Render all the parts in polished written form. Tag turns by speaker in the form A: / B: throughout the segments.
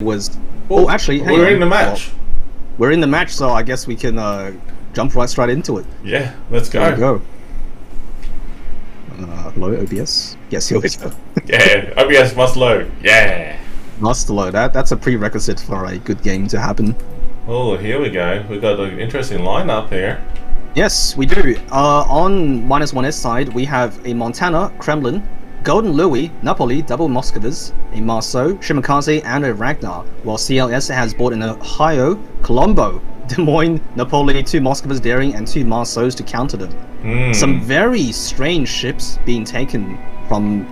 A: was... Oh, actually, hang
B: we're
A: on.
B: in the match.
A: Well, we're in the match, so I guess we can jump right straight into it.
B: Yeah, let's go.
A: There we go. Hello, OBS? Yes, here we go.
B: Yeah, OBS must load. Yeah.
A: Must load. That's a prerequisite for a good game to happen.
B: Oh, here we go. We've got an interesting lineup here.
A: Yes, we do. On -1S side, we have a Montana, Kremlin, Golden Louis, Napoli, double Moscovas, a Marceau, Shimakaze, and a Ragnar, while CLS has bought an Ohio, Colombo, Des Moines, Napoli, 2 Moscovas Daring, and 2 Marceaus to counter them. Some very strange ships being taken from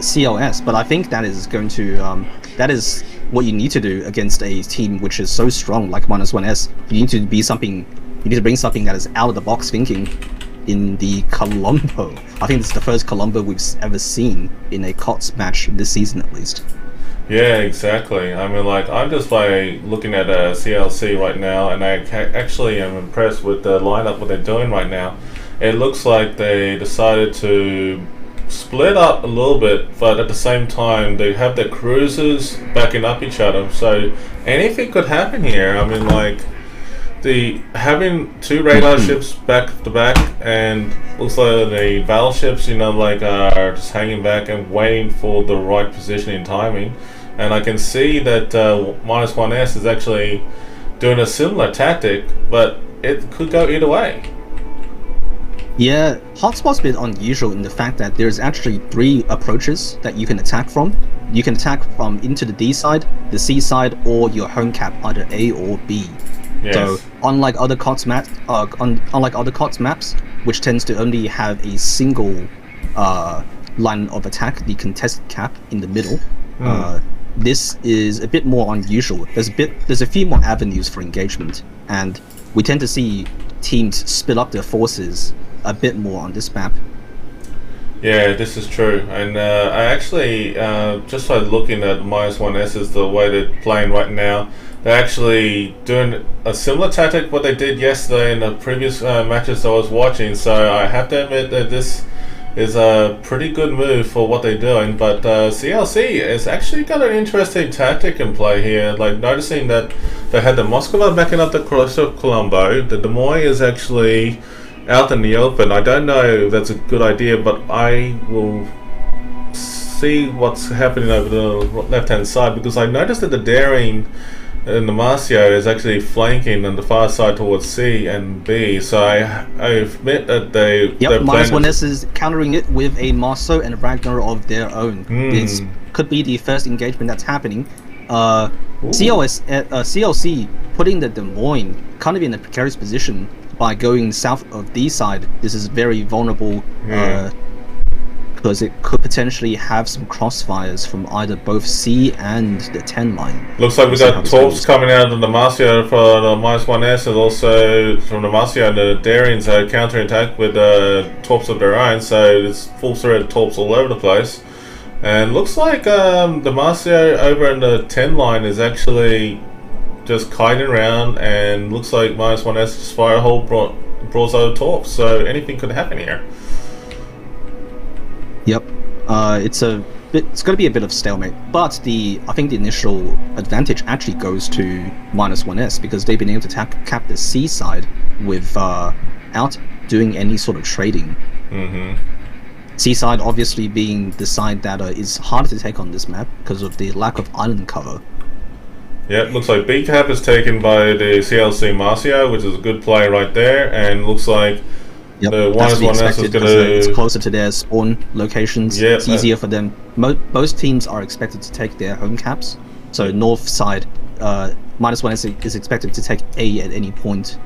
A: CLS, but I think that is going to that is what you need to do against a team which is so strong like -1S. You need to be something. You need to bring something that is out of the box thinking. In the Colombo, I think it's the first Colombo we've ever seen in a KOTS match this season, at least.
B: Yeah, exactly. I mean, like, I'm just looking at CLC right now, and I actually am impressed with the lineup, what they're doing right now. It looks like they decided to split up a little bit, but at the same time, they have their cruisers backing up each other, so anything could happen here. I mean, like, having 2 radar ships back to back, and looks like the battleships, are just hanging back and waiting for the right position and timing. And I can see that -1S is actually doing a similar tactic, but it could go either way.
A: Yeah, Hotspot's a bit unusual in the fact that there's actually 3 approaches that you can attack from. You can attack from into the D side, the C side, or your home cap, either A or B.
B: Yes.
A: So, unlike other KOTS maps, which tends to only have a single line of attack, the contested cap in the middle, this is a bit more unusual. There's a few more avenues for engagement, and we tend to see teams split up their forces a bit more on this map.
B: Yeah, this is true, and I actually just started looking at -1S as the way they're playing right now. They're actually doing a similar tactic what they did yesterday in the previous matches I was watching, so I have to admit that this is a pretty good move for what they're doing, but CLC has actually got an interesting tactic in play here, like noticing that they had the Moskva backing up the Colombo, the Des Moines is actually out in the open. I don't know if that's a good idea, but I will see what's happening over the left-hand side, because I noticed that the Daring and the Marceau is actually flanking on the far side towards C and B, so I admit that they...
A: Yep, -1S is countering it with a Marceau and a Ragnar of their own. This could be the first engagement that's happening. CLC putting the Des Moines kind of in a precarious position by going south of D side. This is very vulnerable, because it could potentially have some crossfires from either both C and the 10 line.
B: Looks like we got torps coming out of the Marceau for the -1S, and also from the Marceau and the Darians are counter-attack with torps of their own, so it's full thread torps all over the place. And looks like the Marceau over in the 10 line is actually just kiting around, and looks like -1S just fire a whole broadside of torps, so anything could happen here.
A: Yep, it's going to be a bit of stalemate, but I think the initial advantage actually goes to -1S, because they've been able to cap the C side without doing any sort of trading. C side obviously being the side that is harder to take on this map because of the lack of island cover.
B: Yeah, looks like B cap is taken by the CLC Marceau, which is a good play right there, and looks like the -1S is going to...
A: It's closer to their spawn locations.
B: Yeah,
A: it's easier for them. Most teams are expected to take their home caps. So north side, -1S is expected to take A at any point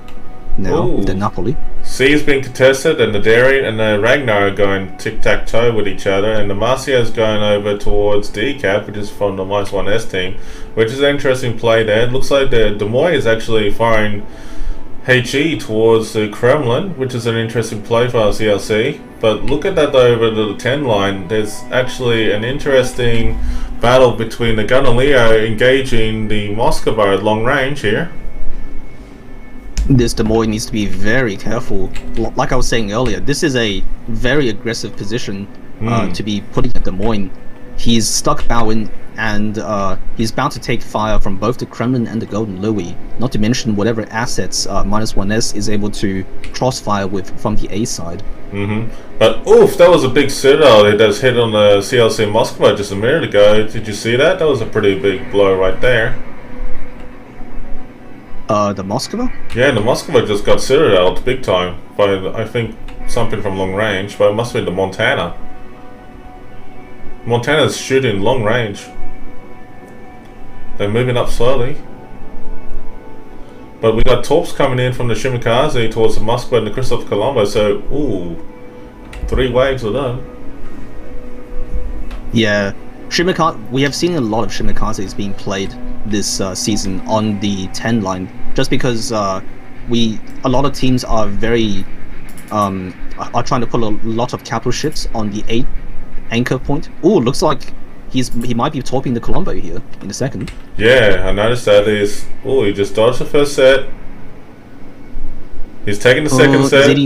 A: now with the Napoli.
B: C has been contested, and the Daring and the Ragnar are going tic-tac-toe with each other, and the Marceau is going over towards D cap, which is from the -1S team, which is an interesting play there. It looks like the Des Moines is actually firing HE towards the Kremlin, which is an interesting play for CLC. But look at that over the 10 line. There's actually an interesting battle between the Galileo engaging the Moskva at long range here.
A: This Des Moines needs to be very careful. Like I was saying earlier, this is a very aggressive position to be putting at Des Moines. he's stuck bowing, and he's bound to take fire from both the Kremlin and the Golden Louis. Not to mention whatever assets -1S is able to crossfire with from the A side.
B: But oof, that was a big citadel that was hit on the CLC Moskva just a minute ago. Did you see that? That was a pretty big blow right there.
A: The Moskva?
B: Yeah, the Moskva just got citadeled big time by, I think, something from long range, but it must be the Montana. Montana's shooting long range. They're moving up slowly. But we got torps coming in from the Shimakaze towards the Moskva and the Christoph Colombo, so, ooh, 3 waves of them.
A: Yeah, we have seen a lot of Shimikazes being played this season on the 10 line, just because a lot of teams are are trying to put a lot of capital ships on the 8 anchor point. Ooh, looks like he might be torping the Colombo here in a second.
B: Yeah, I noticed that. He just dodged the first set. He's taking the second set.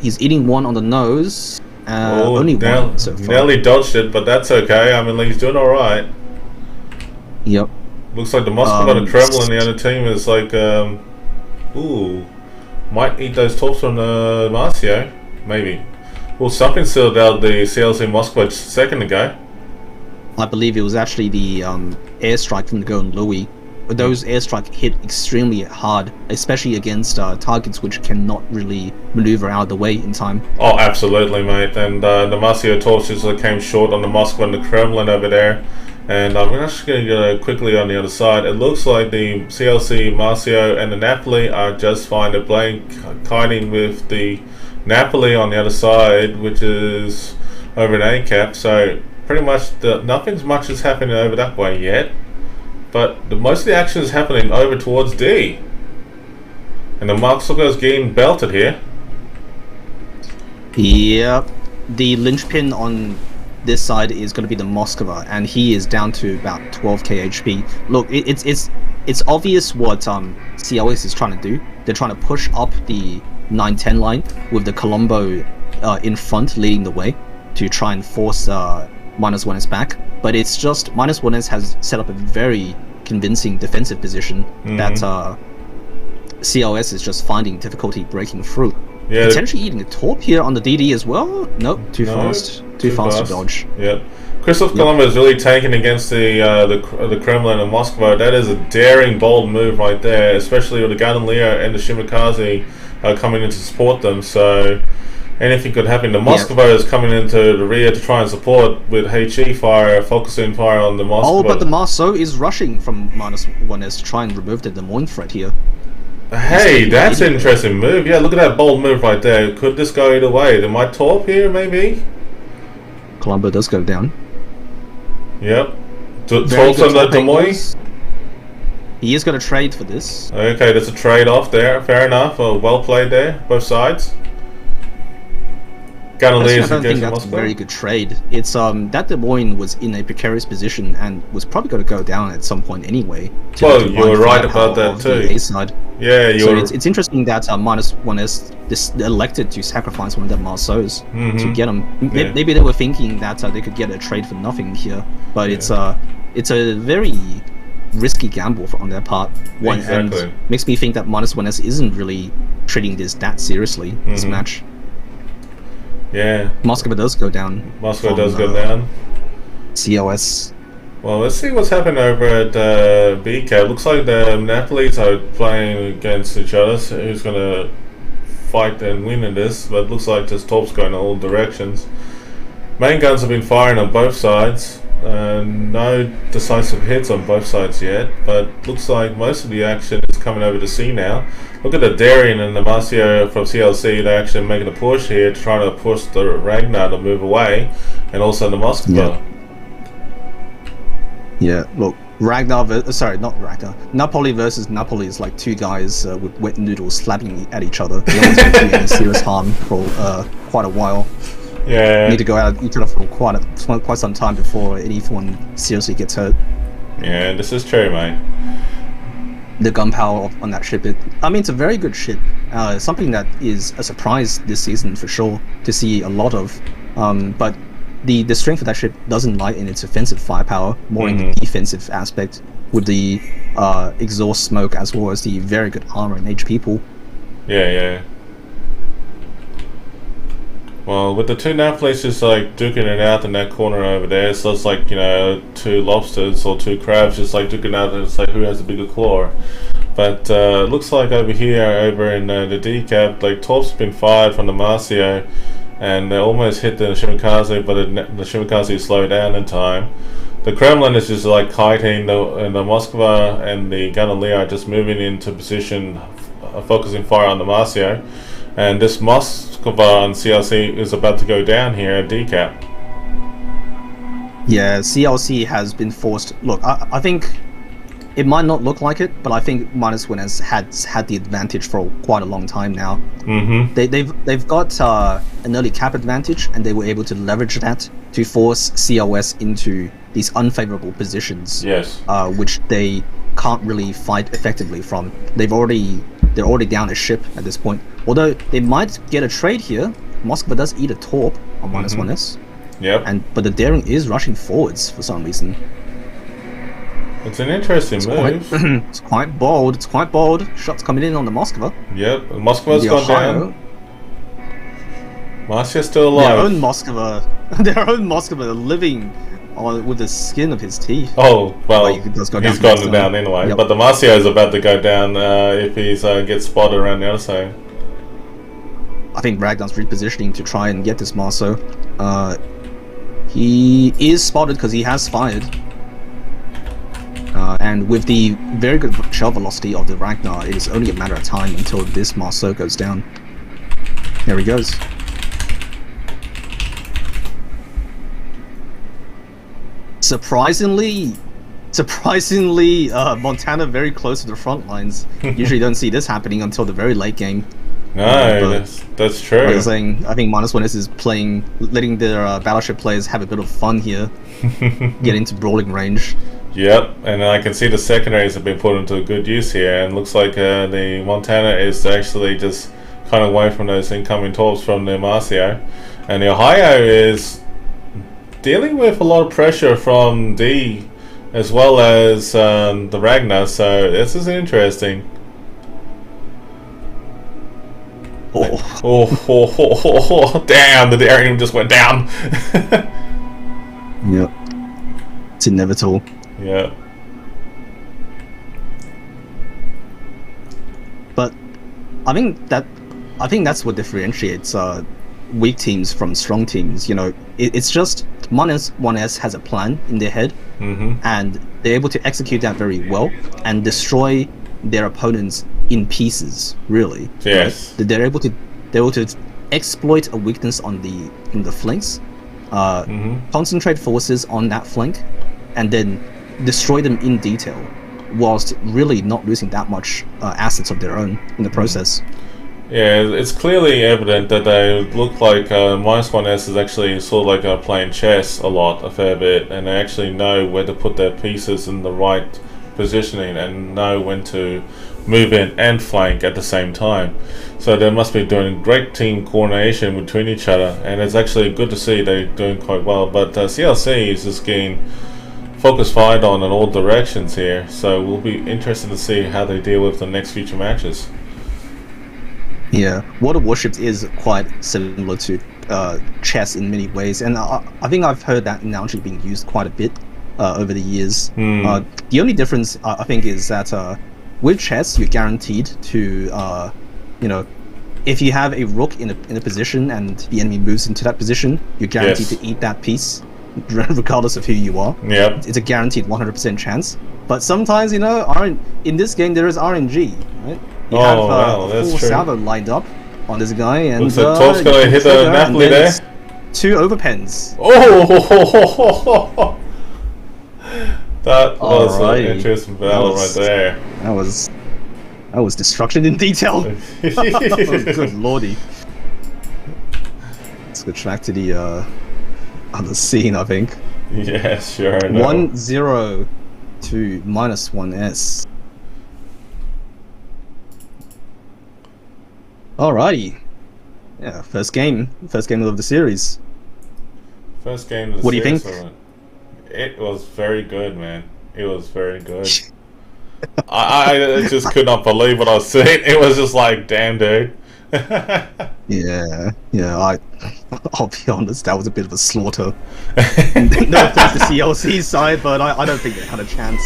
A: He's eating one on the nose. Only one so far.
B: Nearly dodged it, but that's okay. I mean, he's doing all right.
A: Yep.
B: Looks like the Moskva and the Kremlin, the other team is like, might eat those torps from the Marcio, maybe. Well, something sealed out the CLC Moskva just a second ago.
A: I believe it was actually the airstrike from the Golden Louis. Those airstrike hit extremely hard, especially against targets which cannot really maneuver out of the way in time.
B: Oh, absolutely, mate. And the Marcio torches came short on the Moskva and the Kremlin over there. And I'm actually going to go quickly on the other side. It looks like the CLC, Marcio, and the Napoli are just fine. They're playing kiting with the Napoli on the other side, which is over an A-cap. So pretty much nothing much is happening over that way yet. But most of the action is happening over towards D. And the Moskva is getting belted here.
A: Yep. The linchpin on this side is going to be the Moskva, and he is down to about 12k HP. Look, it's obvious what CLS is trying to do. They're trying to push up the 9-10 line with the Colombo in front leading the way to try and force -1S back. But it's just -1S has set up a very convincing defensive position that CLS is just finding difficulty breaking through. Yeah, potentially eating a torp here on the DD as well. Nope, too fast to dodge.
B: Yep. Christoph Colombo is really taken against the Kremlin and Moskva. That is a daring, bold move right there, especially with the Galileo and the Shimakaze coming in to support them. So anything could happen. The Moskva is coming into the rear to try and support with HE fire, focusing fire on the Moskva.
A: Oh, but the Marceau is rushing from -1S to try and remove the Des Moines threat here.
B: Hey, that's an interesting move. Yeah, look at that bold move right there. Could this go either way? They might torp here, maybe?
A: Colombo does go down.
B: Yep. Torps on the Des Moines?
A: He is going to trade for this.
B: Okay, there's a trade-off there. Fair enough. Well played there, both sides.
A: I don't think that's a very good trade. It's that Des Moines was in a precarious position and was probably going to go down at some point anyway.
B: Well, you were right about that too.
A: The A side.
B: Yeah,
A: it's interesting that -1S elected to sacrifice one of the Marceaus to get them. Maybe they were thinking that they could get a trade for nothing here, but it's a very risky gamble on their part.
B: Exactly.
A: And makes me think that -1S isn't really treating this that seriously. This match.
B: Yeah.
A: Moskva does go down.
B: Moskva does go down.
A: CLS.
B: Well, let's see what's happened over at BK. Looks like the Napolis are playing against each other. So who's going to fight and win in this? But it looks like there's torps going in all directions. Main guns have been firing on both sides. No decisive hits on both sides yet, but looks like most of the action is coming over to C now. Look at the Darien and the Marcio from CLC. They're actually making a push here to try to push the Ragnar to move away, and also the Moskva.
A: Yeah, look, Napoli versus Napoli is like two guys with wet noodles slapping at each other. No one's been doing any serious harm for quite a while.
B: Yeah.
A: Need to go at each other for quite some time before anyone seriously gets hurt.
B: Yeah, this is true, mate.
A: The gunpowder on that ship, it's a very good ship. Something that is a surprise this season for sure to see a lot of. But the strength of that ship doesn't lie in its offensive firepower, more in the defensive aspect, with the exhaust smoke as well as the very good armor and HP pool.
B: Yeah. Well, with the two Napolis just like duking it out in that corner over there, so it's like, you know, two lobsters or two crabs just like duking out, and it's like who has the bigger claw. But looks like over here, over in the decap, like Torp's been fired from the Marcio, and they almost hit the Shimikaze, but the Shimikaze slowed down in time. The Kremlin is just like kiting, and the Moskva and the Galileo are just moving into position, focusing fire on the Marcio. And this Moskva on CLC is about to go down here at decap.
A: Yeah, CLC has been forced. Look, I think it might not look like it, but I think -1 has had the advantage for quite a long time now. They've got an early cap advantage, and they were able to leverage that to force CLS into these unfavorable positions.
B: Yes.
A: Which they can't really fight effectively from. They're already down a ship at this point. Although they might get a trade here. Moskva does eat a Torp on -1S.
B: Yep.
A: But the Daring is rushing forwards for some reason.
B: It's an interesting move.
A: It's quite bold. It's quite bold. Shots coming in on the Moskva.
B: Yep. Moskva's gone down. Marcia's still alive.
A: Their own Moskva living with the skin of his teeth.
B: Oh, well,
A: he's
B: gone down anyway. Yep. But the Marcio is about to go down if he gets spotted around the other side.
A: I think Ragnar's repositioning to try and get this Marso. He is spotted because he has fired. And with the very good shell velocity of the Ragnar, it is only a matter of time until this Marso goes down. There he goes. Surprisingly, Montana very close to the front lines. Usually don't see this happening until the very late game.
B: No, that's true.
A: Like I was saying, I think -1S is letting their battleship players have a bit of fun here, get into brawling range.
B: Yep, and I can see the secondaries have been put into good use here, and looks like the Montana is actually just kind of away from those incoming torps from the Marcio, and the Ohio is dealing with a lot of pressure from D as well as the Ragnar, so this is interesting. Oh, damn, the Daring just went down.
A: Yep. It's inevitable.
B: Yeah.
A: But I think that's what differentiates weak teams from strong teams. You know, it's just -1S has a plan in their head, and they're able to execute that very well and destroy their opponents in pieces. Really,
B: yes.
A: Right? They're able to exploit a weakness in the flanks, concentrate forces on that flank, and then destroy them in detail, whilst really not losing that much assets of their own in the process.
B: Yeah, it's clearly evident that they look like -1S is actually sort of like playing chess a fair bit, and they actually know where to put their pieces in the right positioning and know when to move in and flank at the same time. So they must be doing great team coordination between each other, and it's actually good to see they're doing quite well. But CLC is just getting focus fired on in all directions here, so we'll be interested to see how they deal with the next future matches.
A: Yeah, Water Warships is quite similar to chess in many ways, and I think I've heard that analogy being used quite a bit over the years. The only difference I think is that with chess you're guaranteed to, you know, if you have a rook in a position and the enemy moves into that position, you're guaranteed to eat that piece, regardless of who you are.
B: Yep.
A: It's a guaranteed 100% chance. But sometimes, you know, in this game there is RNG, right? You have a full salvo lined up on this guy, and
B: looks like Torp's gonna hit the Napoli there.
A: 2 overpens.
B: Oh! That was an interesting battle right there.
A: That was destruction in detail. Good lordy. Let's go back to the other scene, I think.
B: Yeah, sure.
A: 1-0 to -1S. Alrighty. Yeah, first game of the series.
B: First game of the
A: What do you
B: series.
A: think?
B: It was very good, man. It was very good. I just could not believe what I was seeing. It was just like, damn, dude.
A: Yeah, I'll be honest, that was a bit of a slaughter. No offense to CLC's side, but I don't think they had a chance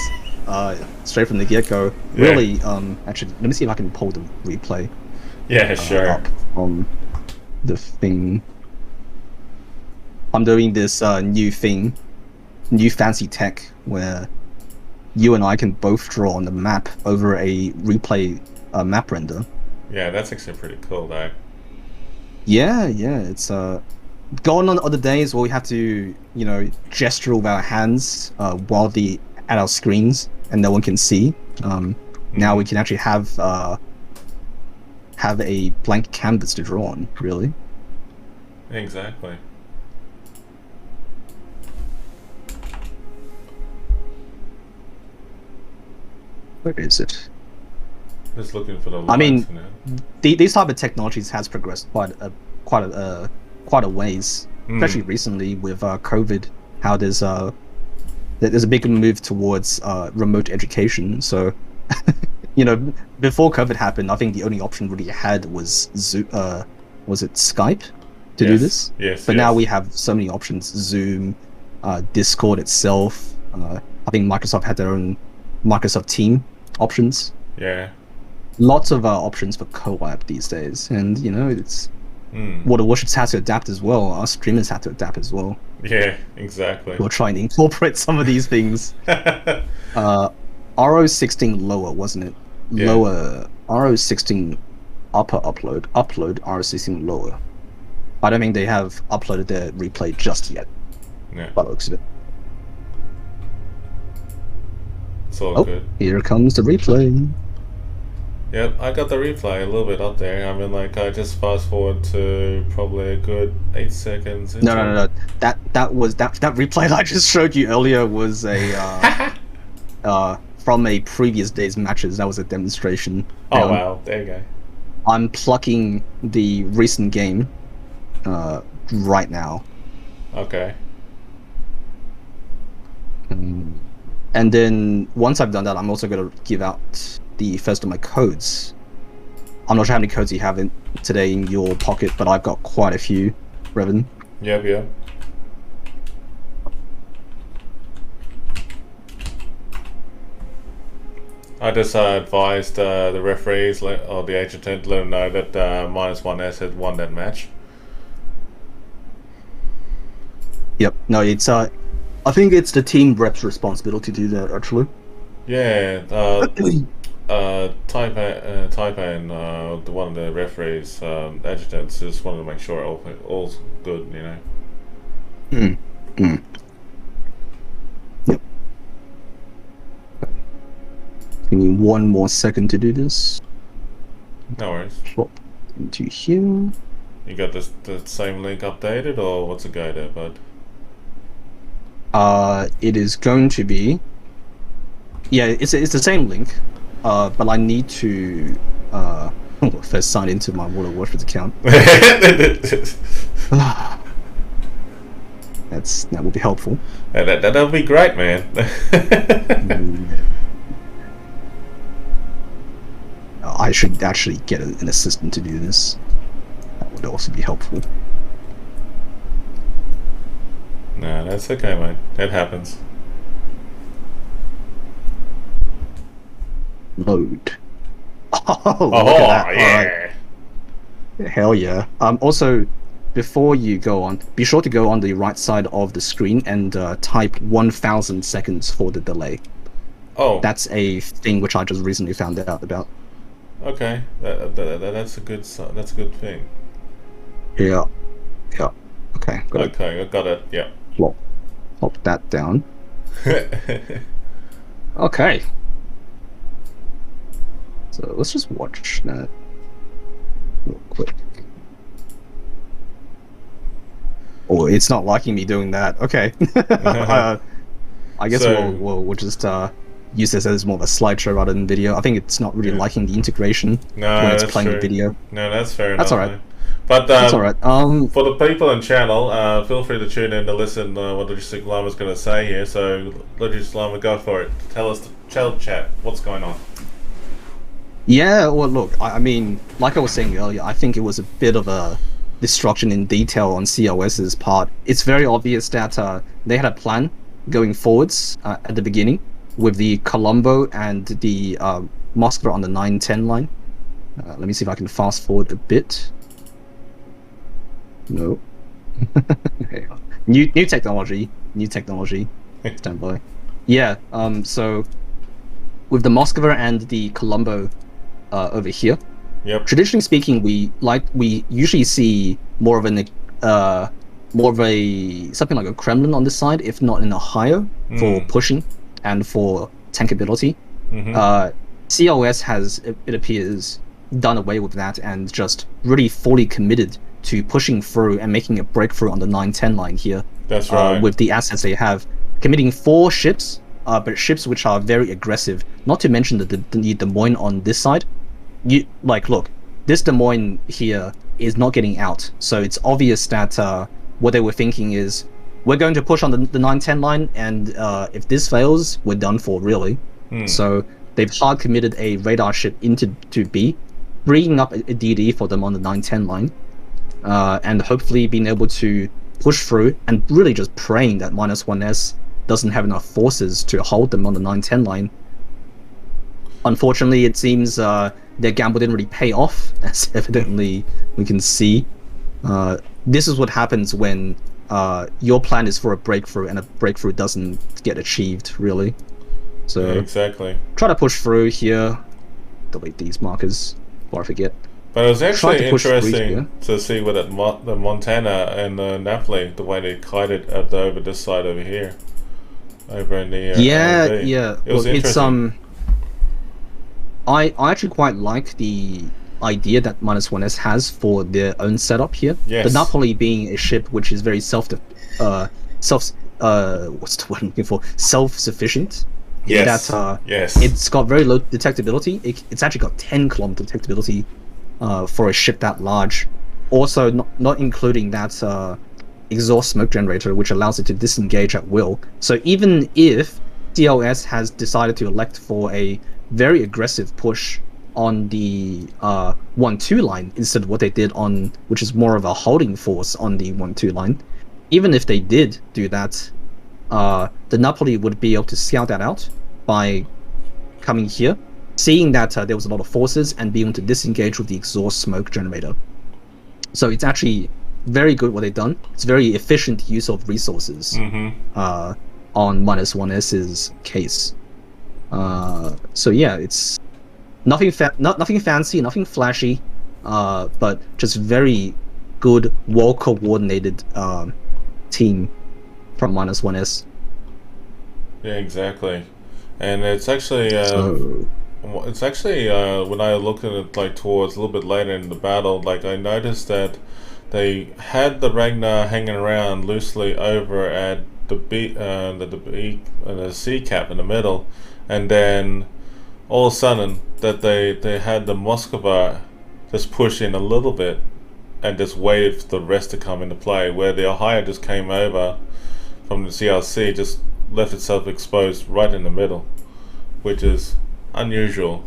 A: straight from the get-go.
B: Yeah.
A: Really, actually, let me see if I can pull the replay
B: Yeah, sure.
A: up on the thing. I'm doing this new fancy tech where you and I can both draw on the map over a replay map render.
B: Yeah, that's actually pretty cool, though.
A: Yeah, it's gone on other days where we have to, gesture with our hands wildly at our screens and no one can see. Now we can actually have a blank canvas to draw on, really.
B: Exactly.
A: Where is it?
B: Just looking for the lines.
A: I mean,
B: now.
A: these type of technologies has progressed quite a ways, especially recently with COVID. How there's a big move towards remote education. So, before COVID happened, I think the only option really had was Zoom. Was it Skype to do this?
B: Yes.
A: But now we have so many options: Zoom, Discord itself. I think Microsoft had their own Microsoft Team options.
B: Yeah.
A: Lots of options for co-op these days, and it's what the worships have to adapt as well. Our streamers have to adapt as well.
B: Yeah, exactly.
A: We're trying to incorporate some of these things. RO16 lower, wasn't it?
B: Yeah.
A: Lower RO16 upper upload RO16 lower. I don't think they have uploaded their replay just yet.
B: Yeah.
A: By the looks of it.
B: It's all good.
A: Here comes the replay.
B: Yep, I got the replay a little bit up there. I mean, like, I just fast forward to probably a good 8 seconds.
A: No. That replay that I just showed you earlier was a from a previous day's matches. That was a demonstration.
B: Oh wow, there you go.
A: I'm plucking the recent game right now.
B: Okay.
A: And then once I've done that, I'm also going to give out the first of my codes. I'm not sure how many codes you have today in your pocket, but I've got quite a few, Revan.
B: Yep. I just advised the referees or the agent to let them know that -1S had won that match.
A: Yep. No, it's I think it's the team rep's responsibility to do that, actually.
B: Yeah. Taipan, one of the referees, adjutants, just wanted to make sure all's good,
A: Yep. Give me one more second to do this.
B: No worries.
A: Swap into here.
B: You got the same link updated, or what's it go there, bud?
A: It is going to be. Yeah, it's the same link, but I need to first sign into my World of Warcraft account. That will be helpful.
B: That'll be great, man.
A: I should actually get an assistant to do this. That would also be helpful.
B: No, that's okay, mate. That happens.
A: Load. Oh, look at that.
B: Yeah.
A: Right. Hell yeah. Also, before you go on, be sure to go on the right side of the screen and type 1,000 seconds for the delay.
B: Oh.
A: That's a thing which I just recently found out about.
B: Okay. That's a good thing.
A: Yeah. Okay.
B: Okay, I got it. Yeah.
A: Plop that down. Okay. So let's just watch that real quick. Oh, it's not liking me doing that. Okay. I guess we'll just use this as more of a slideshow rather than video. I think it's not really liking the integration when it's playing the video.
B: No, that's fair enough.
A: That's alright.
B: But
A: It's alright.
B: for the people in channel, feel free to tune in to listen what Logistic Llama's going to say here. So, Logistic Llama, go for it. Tell chat what's going on.
A: Yeah, well, look, I mean, like I was saying earlier, I think it was a bit of a destruction in detail on CLS's part. It's very obvious that they had a plan going forwards at the beginning with the Colombo and the Moskva on the 9-10 line. Let me see if I can fast forward a bit. No. Okay. New technology. Stand by. Yeah. So with the Moskva and the Colombo over here.
B: Yep.
A: Traditionally speaking, we usually see more of something like a Kremlin on this side, if not in a higher for pushing and for tankability. CLS has, it appears, done away with that and just really fully committed to pushing through and making a breakthrough on the 9-10 line here.
B: That's right.
A: With the assets they have, committing 4 ships, but ships which are very aggressive. Not to mention the Des Moines on this side. Look, this Des Moines here is not getting out, so it's obvious that what they were thinking is, we're going to push on the 9-10 line, and if this fails, we're done for, really. So they've hard committed a radar ship into B, bringing up a DD for them on the 9-10 line, and hopefully being able to push through, and really just praying that -1S doesn't have enough forces to hold them on the 9-10 line. Unfortunately, it seems their gamble didn't really pay off, as evidently we can see. This is what happens when your plan is for a breakthrough and a breakthrough doesn't get achieved, really. So
B: yeah, exactly.
A: Try to push through here. Delete these markers before I forget.
B: But it was actually interesting to see with the Montana and the Napoli, the way they kited over this side over here. Over in the
A: yeah.
B: It was interesting.
A: I actually quite like the idea that -1S has for their own setup here.
B: Yes.
A: The Napoli being a ship which is very what's the word I'm looking for? Self-sufficient.
B: Yes.
A: That
B: yes.
A: It's got very low detectability. It's actually got 10 kilometer detectability for a ship that large. Also, not including that exhaust smoke generator, which allows it to disengage at will. So even if CLS has decided to elect for a very aggressive push on the 1-2 line instead of what they did on, which is more of a holding force on the 1-2 line, even if they did do that, the Napoli would be able to scout that out by coming here, seeing that there was a lot of forces, and being able to disengage with the exhaust smoke generator. So it's actually very good what they've done. It's very efficient use of resources on -1S's case. So yeah, it's nothing fancy, nothing flashy, but just very good, well-coordinated team from -1S.
B: Yeah, exactly. And it's actually when I looked at it like towards a little bit later in the battle, like I noticed that they had the Ragnar hanging around loosely over at the the C cap in the middle, and then all of a sudden that they had the Moskva just push in a little bit and just waited for the rest to come into play, where the Ohio just came over from the CLC, just left itself exposed right in the middle, which is unusual.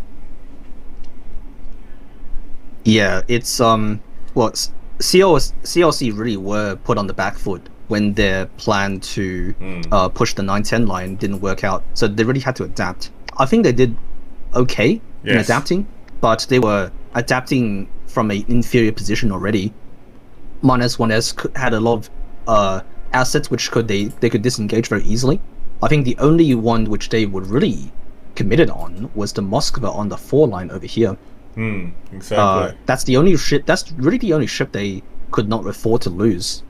A: Yeah, it's well, CLC really were put on the back foot when their plan to push the 9-10 line didn't work out, so they really had to adapt. I think they did okay in adapting, but they were adapting from an inferior position already. -1S had a lot of assets which they could disengage very easily. I think the only one which they were really committed on was the Moskva on the 4 line over here.
B: Exactly.
A: That's the only ship. That's really the only ship they could not afford to lose.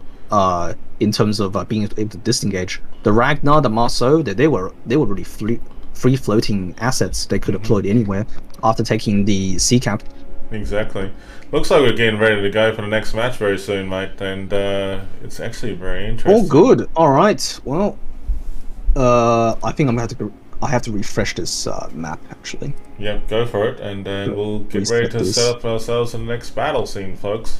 A: In terms of being able to disengage, the Ragnar, the Marceau, they were really free floating assets they could deploy anywhere after taking the C cap.
B: Exactly. Looks like we're getting ready to go for the next match very soon, mate, and it's actually very interesting.
A: Oh, good. All right. Well, I think I have to refresh this map actually.
B: Yeah, go for it, and then we'll get ready to set up ourselves in the next battle scene, folks.